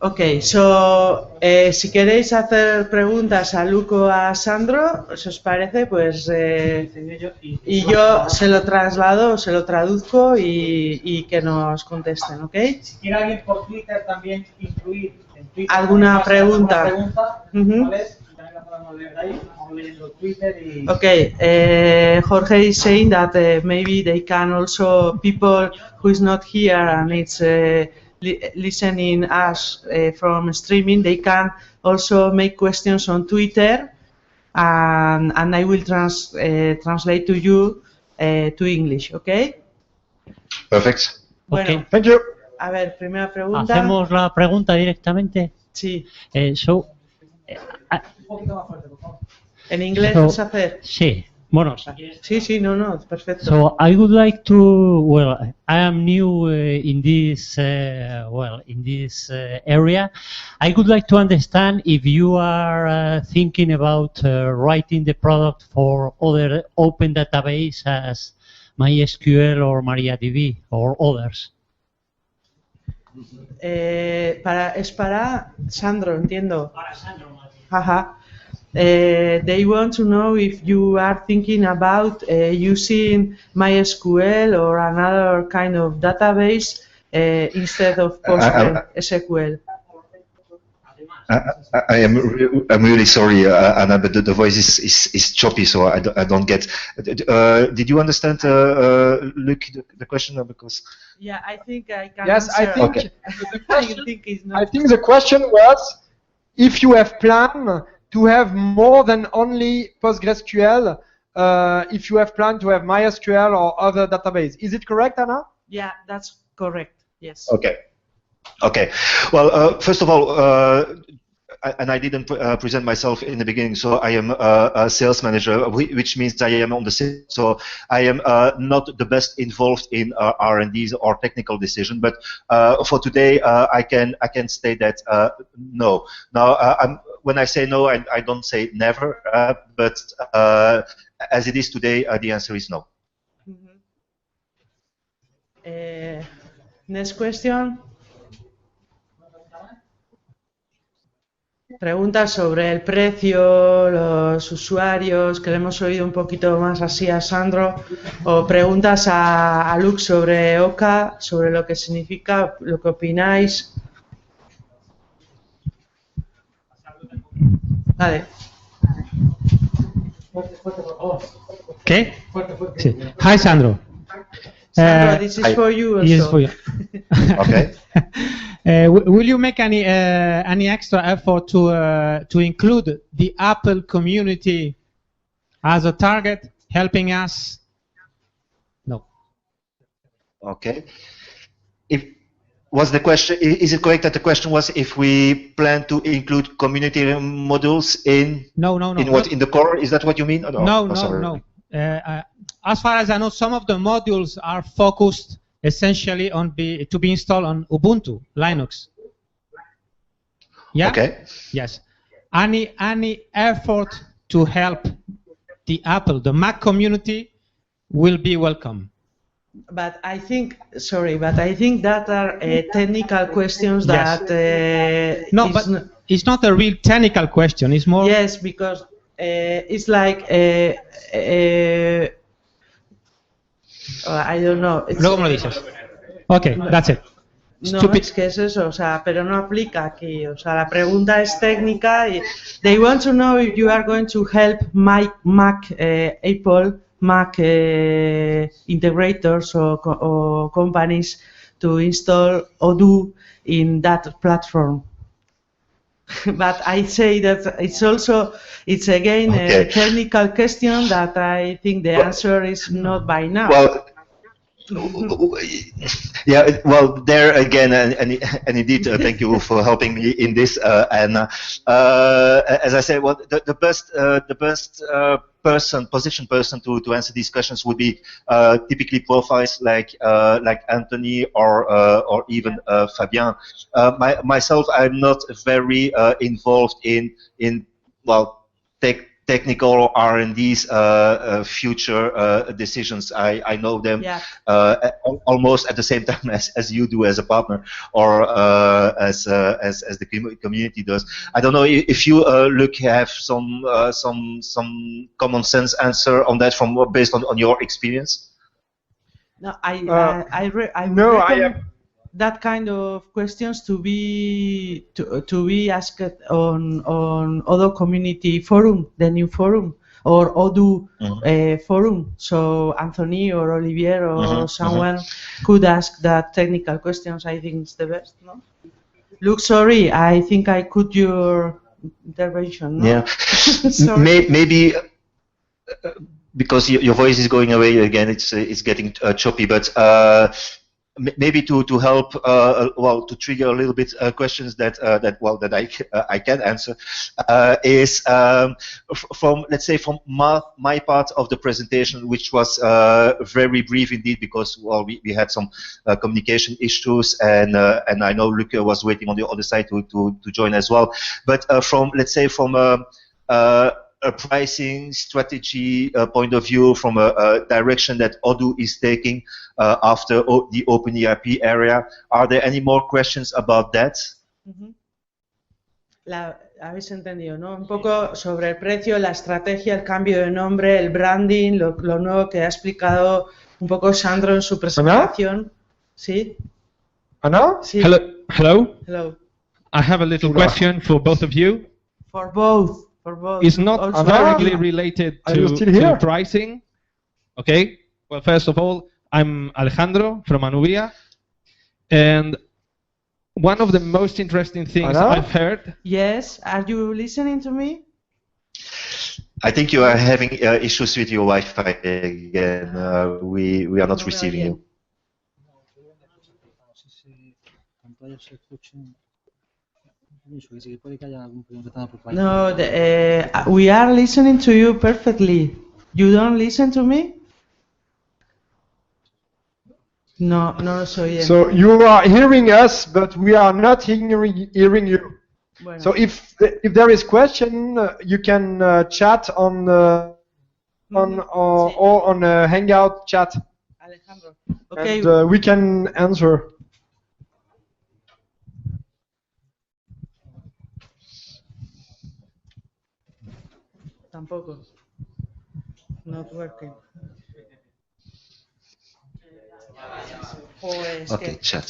Ok, si queréis hacer preguntas a Luke o a Sandro, si os parece, pues y yo se lo traslado, se lo traduzco y que nos contesten, ¿ok? Si quiere alguien por Twitter también incluir en Twitter alguna pregunta, ¿vale? También la podemos leer ahí, vamos leyendo Twitter y... Ok, Jorge is saying that maybe they can also, people who is not here and it's listening us from streaming, they can also make questions on Twitter, and I will translate to you to English, ¿ok? Perfect. Bueno, Okay. Thank you. a ver, primera pregunta. ¿Hacemos la pregunta directamente? Sí. Un poquito más fuerte, por favor. ¿En inglés vas a hacer? Sí. Bueno, Sí, no, perfecto. so I would like to, well, I am new in this, area. I would like to understand if you are thinking about writing the product for other open database as MySQL or MariaDB or others. Es para Sandro, entiendo. Para Sandro. Ajá. They want to know if you are thinking about using MySQL or another kind of database instead of PostgreSQL. I'm really sorry, Anna, but the voice is choppy, so I don't get. Did you understand, Luc, the question? Because yeah, I think I can. Yes, answer. I think Okay. I think the question was if you have planned to have more than only PostgreSQL, if you have planned to have MySQL or other database. Is it correct, Anna? Yeah, that's correct. Yes. okay. Well, first of all, and I didn't present myself in the beginning, so I am a sales manager, which means I am on the sales. So I am not the best involved in R&Ds or technical decision. But for today, I can state that no. Now, when I say no, I don't say never. But as it is today, the answer is no. Next question. Preguntas sobre el precio, los usuarios, que le hemos oído un poquito más así a Sandro, o preguntas a Luc sobre OCA, sobre lo que significa, lo que opináis. Vale. Okay. Sí. Hi, Sandro. Sandro, this is for you also. Yes, for you. Okay. Will you make any extra effort to include the Apple community as a target, helping us? No. Okay. Was the question? Is it correct that the question was if we plan to include community modules in? No. In the core? Is that what you mean? No. As far as I know, some of the modules are focused essentially on to be installed on Ubuntu, Linux. Yeah. Okay. Yes. Any effort to help the Mac community will be welcome. But I think that are technical questions that. It's not a real technical question. It's more. Yes, because it's like. I don't know. Luego me lo dices. Okay, that's it. No, Stupid. es que es eso, o sea, pero no aplica aquí. O sea, la pregunta es técnica. Y they want to know if you are going to help Mac, Apple, Mac integrators or companies to install Odoo in that platform. But I say that it's again a technical question that I think the answer is not by now. Well, yeah. Well, there again, and indeed, thank you for helping me in this. And as I said, well, the best position person to answer these questions would be typically profiles like Anthony or even Fabien. Myself, I'm not very involved in technical R&D's future decisions. I know them almost at the same time as you do as a partner, or as the community does. I don't know if you have some common sense answer on that based on your experience. No, I recommend that kind of questions to be asked on Odoo community forum, the new forum, or Odoo forum. So Anthony or Olivier or someone could ask that technical questions. I think it's the best. No? Look, sorry, I think I cut your intervention. No? Yeah, maybe. Because your voice is going away again, it's getting choppy. But maybe to help, to trigger a little bit questions that I can answer, is from, let's say, from my part of the presentation, which was very brief indeed, because we had some communication issues, and I know Luc was waiting on the other side to join as well. But from, let's say, from a pricing strategy point of view, from a direction that Odoo is taking after the OpenERP area. Are there any more questions about that? Habéis entendido, ¿no? Un poco sobre el precio, la estrategia, el cambio de nombre, el branding, lo nuevo que ha explicado un poco Sandro en su presentación. ¿Sí? Anna? Sí. Hello? Hello. I have a little question for both of you. For both. It's not directly related to pricing. Okay. Well, first of all, I'm Alejandro from Anubia, and one of the most interesting things I've heard. Yes, are you listening to me? I think you are having issues with your Wi-Fi again. We are not receiving you. No, we are listening to you perfectly. You don't listen to me? No, no lo soy. So you are hearing us, but we are not hearing you. Bueno. So if there is question, you can chat on or on a Hangout chat. Alejandro. Okay. And we can answer. Tampoco. Not working. Okay, chat.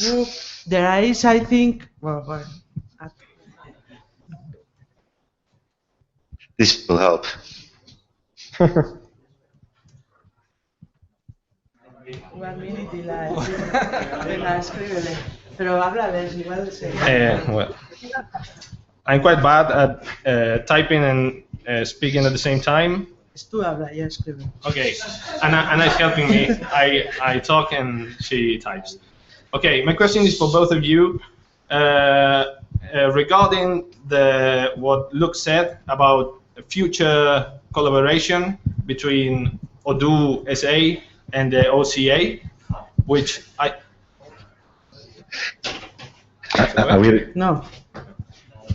There is, I think. Well. This will help. Well, I'm quite bad at typing and speaking at the same time. Okay, Anna's helping me. I talk and she types. Okay, my question is for both of you. Regarding what Luc said about future collaboration between Odoo SA and the OCA, which No.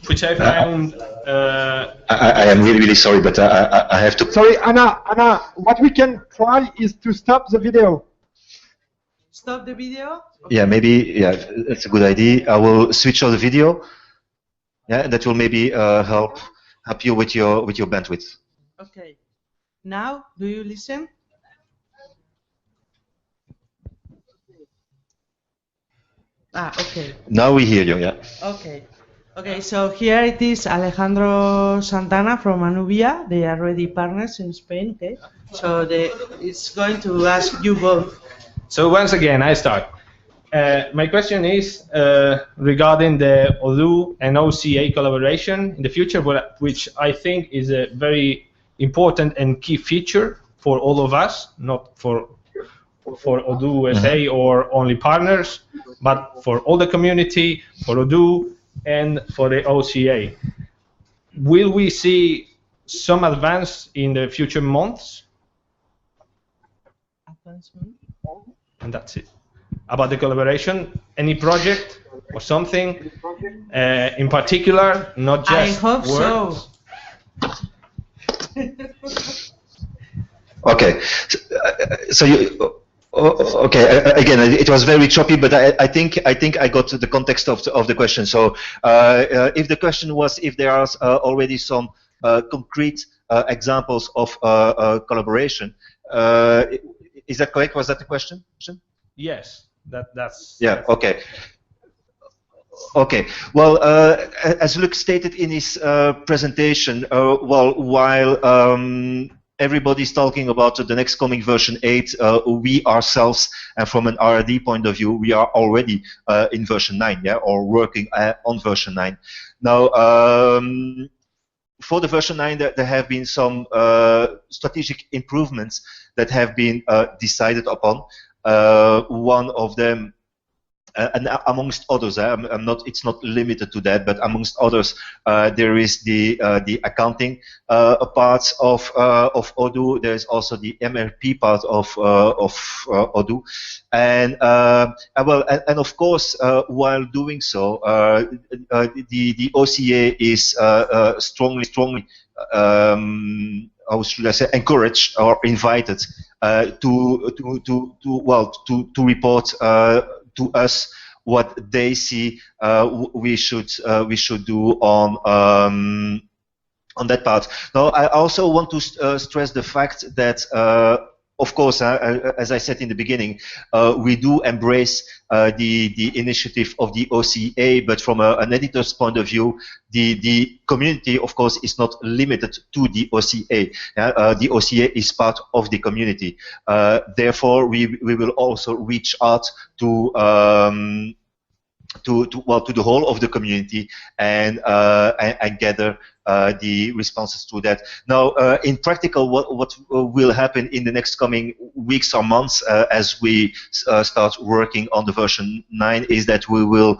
Which I found. I am really sorry, but I have to. Sorry, Anna. What we can try is to stop the video. Stop the video? Okay. Yeah, maybe. Yeah, that's a good idea. I will switch on the video. Yeah, that will maybe help you with your bandwidth. Okay. Now, do you listen? Okay. Now we hear you. Yeah. Okay, so here it is Alejandro Santana from Anubia. They are already partners in Spain, okay? So it's going to ask you both. So once again, I start. My question is regarding the Odoo and OCA collaboration in the future, which I think is a very important and key feature for all of us, not for Odoo SA or only partners, but for all the community, for Odoo, and for the OCA. Will we see some advance in the future months? And that's it. About the collaboration, any project or something in particular, not just I hope words? so. Okay, so you. Okay, again, it was very choppy, but I think I got the context of the question. So, if the question was if there are already some concrete examples of collaboration, is that correct? Was that the question? Yes, that's. Yeah. Okay. Okay. Well, as Luc stated in his presentation, well, while everybody's talking about the next coming version 8, we ourselves, and from an R&D point of view, we are already in version 9, yeah, or working on version 9. Now, for the version 9, there have been some strategic improvements that have been decided upon. One of them, and amongst others, it's not limited to that, but amongst others, there is the accounting part of Odoo. There is also the MRP part of Odoo, and and of course, while doing so, the OCA is strongly how should I say, encouraged or invited to report to us what they see we should do on that part. Now, I also want to stress the fact that, of course, as I said in the beginning, we do embrace the initiative of the OCA, but from an editor's point of view, the community, of course, is not limited to the OCA. The OCA is part of the community. Therefore, we will also reach out to the whole of the community and gather the responses to that. Now, in practical, what will happen in the next coming weeks or months as we start working on the version 9 is that we will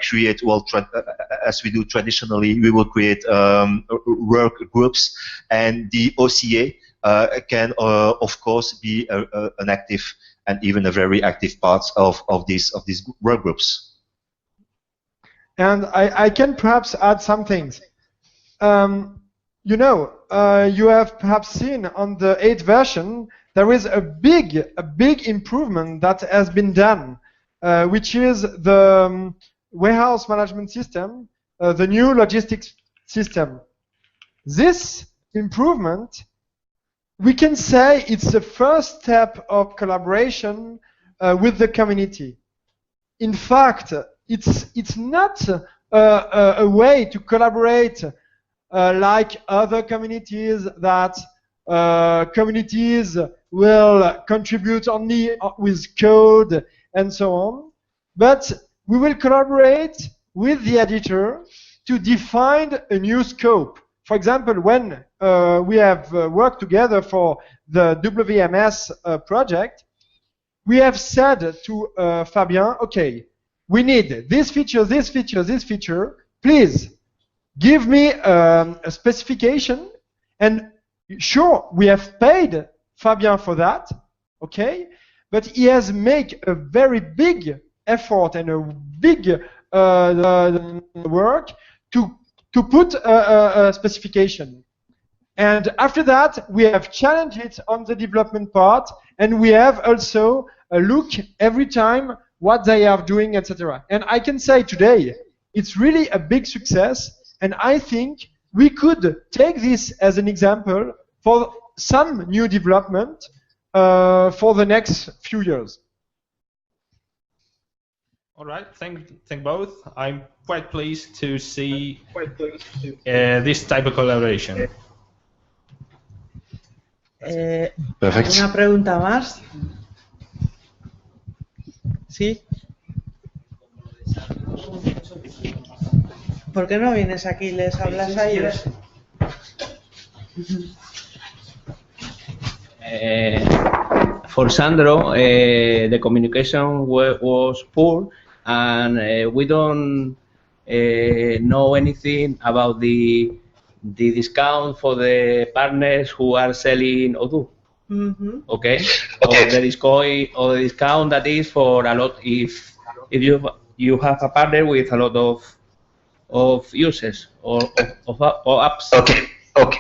create, as we do traditionally, we will create work groups, and the OCA can, of course, be an active and even a very active part of these work groups. And I can perhaps add some things. You know, you have perhaps seen on the 8th version there is a big improvement that has been done, which is the warehouse management system, the new logistics system. This improvement, we can say it's the first step of collaboration with the community. In fact, it's not a way to collaborate like other communities that communities will contribute only with code and so on, but we will collaborate with the editor to define a new scope. For example, when we have worked together for the WMS project, we have said to Fabien, okay, we need this feature, this feature, this feature. Please give me a specification. And sure, we have paid Fabien for that, okay? But he has made a very big effort and a big work to put a specification. And after that, we have challenged it on the development part, and we have also a look every time what they are doing, etc. And I can say today, it's really a big success, and I think we could take this as an example for some new development for the next few years. All right, thank both. I'm quite pleased to see this type of collaboration. Perfect. ¿Una pregunta más? ¿Sí? ¿Por qué no vienes aquí y les hablas a ellos? For Sandro, the communication was poor, and we don't know anything about the discount for the partners who are selling Odoo. Mm-hmm. Okay. Or the discount that is for a lot if you have a partner with a lot of users or apps. Okay.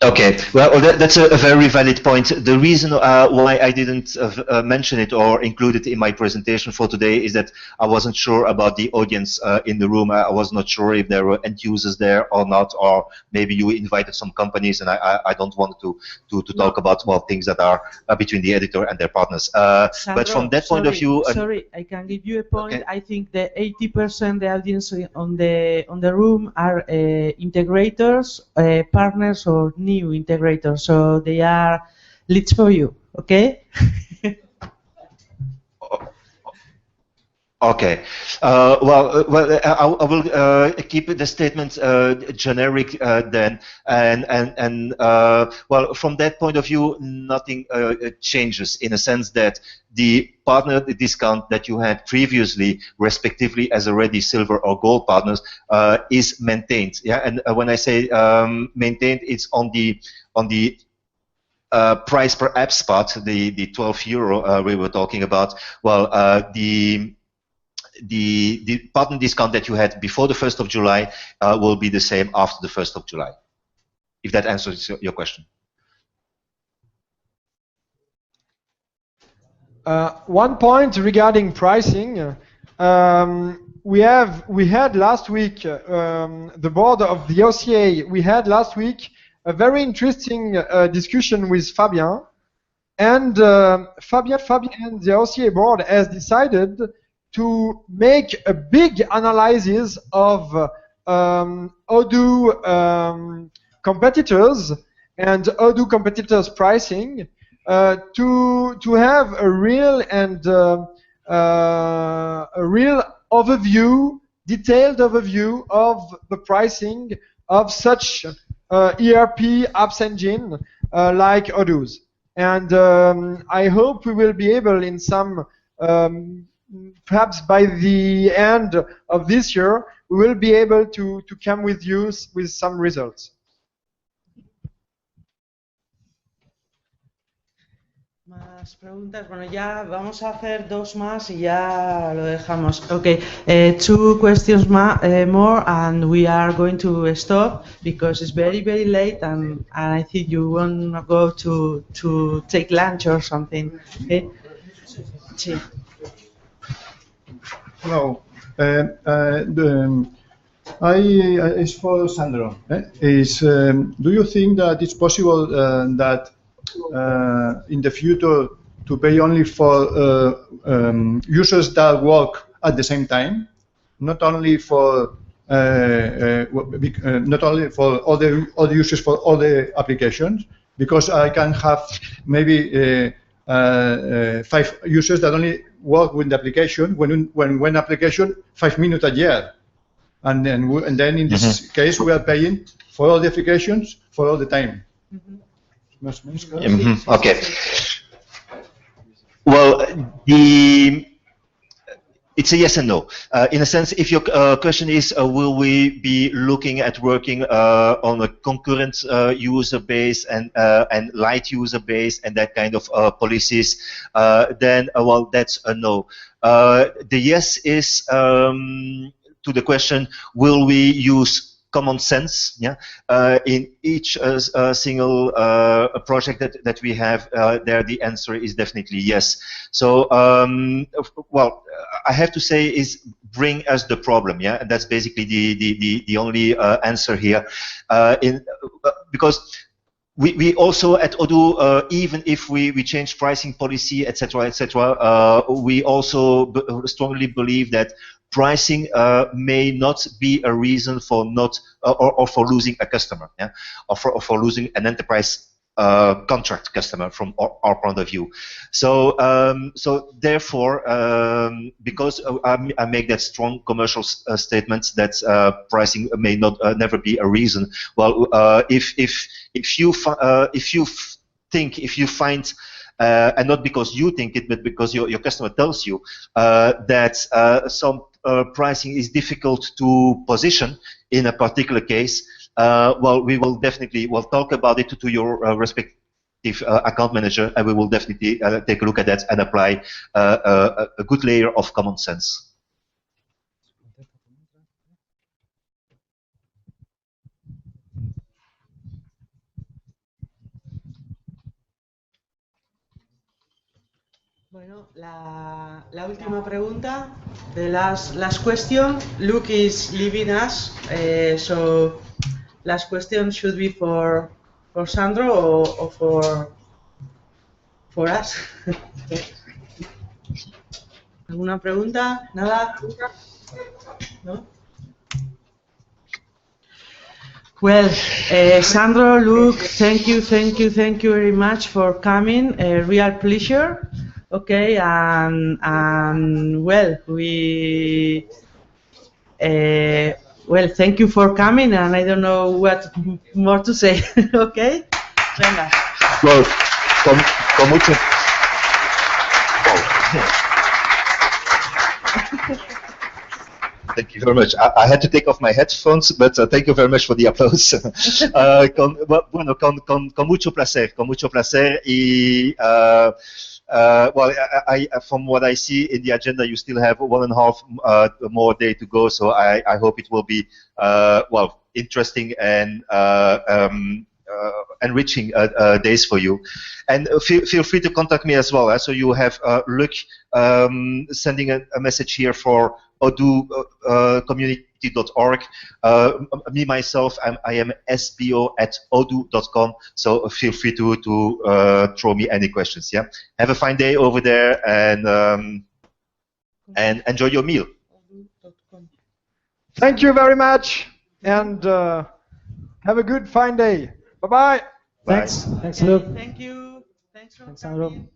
Okay, well, that's a very valid point. The reason why I didn't mention it or include it in my presentation for today is that I wasn't sure about the audience in the room. I was not sure if there were end users there or not, or maybe you invited some companies, and I don't want to talk about things that are between the editor and their partners. Sandro, but from that point of view, sorry, I can give you a point. Okay. I think the 80% the audience on the room are integrators, partners, or new integrators. So they are leads for you. Okay. Okay. Well, I will keep the statement generic then, and well, from that point of view, nothing changes in a sense that the partner discount that you had previously, respectively as already silver or gold partners, is maintained. Yeah, and when I say maintained, it's on the price per app spot, the 12 euro we were talking about. Well, the partner discount that you had before the 1st of July will be the same after the 1st of July, if that answers your question. One point regarding pricing, we had last week the board of the OCA. We had last week a very interesting discussion with Fabien, and Fabien and the OCA board has decided to make a big analysis of Odoo competitors and Odoo competitors pricing to have a real overview, detailed overview of the pricing of such ERP apps engine like Odoo's. And I hope we will be able in some perhaps by the end of this year, we will be able to come with you with some results. Más preguntas. Bueno, ya vamos a hacer dos más y ya lo dejamos. Okay, two questions more, and we are going to stop because it's very late, and I think you want to go to take lunch or something. Okay? Sí. Hello. It's for Sandro. Do you think that it's possible that in the future to pay only for users that work at the same time, not only for all the users for all the applications? Because I can have maybe 5 users that only work with the application when application 5 minutes a year, and then in this case we are paying for all the applications for all the time. Okay. Well, it's a yes and no. In a sense, if your question is, will we be looking at working on a concurrent user base and light user base and that kind of policies, then well, that's a no. The yes is to the question, will we use common sense, yeah, in each single project that we have there? The answer is definitely yes. So, well, I have to say is bring us the problem, yeah, and that's basically the only answer here. Because we also at Odoo, even if we change pricing policy, etc., we also strongly believe that pricing may not be a reason for not or for losing a customer, yeah, or for losing an enterprise contract customer from our point of view. So so therefore, because I make that strong commercial statement that pricing may not never be a reason. Well, if you find and not because you think it, but because your customer tells you that some pricing is difficult to position in a particular case, well, we will definitely talk about it to your respective account manager, and we will definitely take a look at that and apply a good layer of common sense. Bueno, la última pregunta, the last question. Luke is leaving us, so last question should be for Sandro or for us. ¿Alguna pregunta? ¿Nada? ¿No? Well, Sandro, Luke, thank you very much for coming. A real pleasure. Okay, and well, thank you for coming, and I don't know what more to say. Okay, venga. Well, con mucho. Thank you very much. I had to take off my headphones, but thank you very much for the applause. Con mucho placer y well, from what I see in the agenda, you still have 1.5 more day to go, so I hope it will be well, interesting and enriching days for you. And feel free to contact me as well. So you have Luc sending a message here for odoocommunity.org. Me, myself, I am sbo@odoo.com, so feel free to throw me any questions. Yeah. Have a fine day over there, and enjoy your meal. Thank you very much, and have a good fine day. Bye-bye. Thanks, Luke. Thank you. Thanks for Sandro. coming.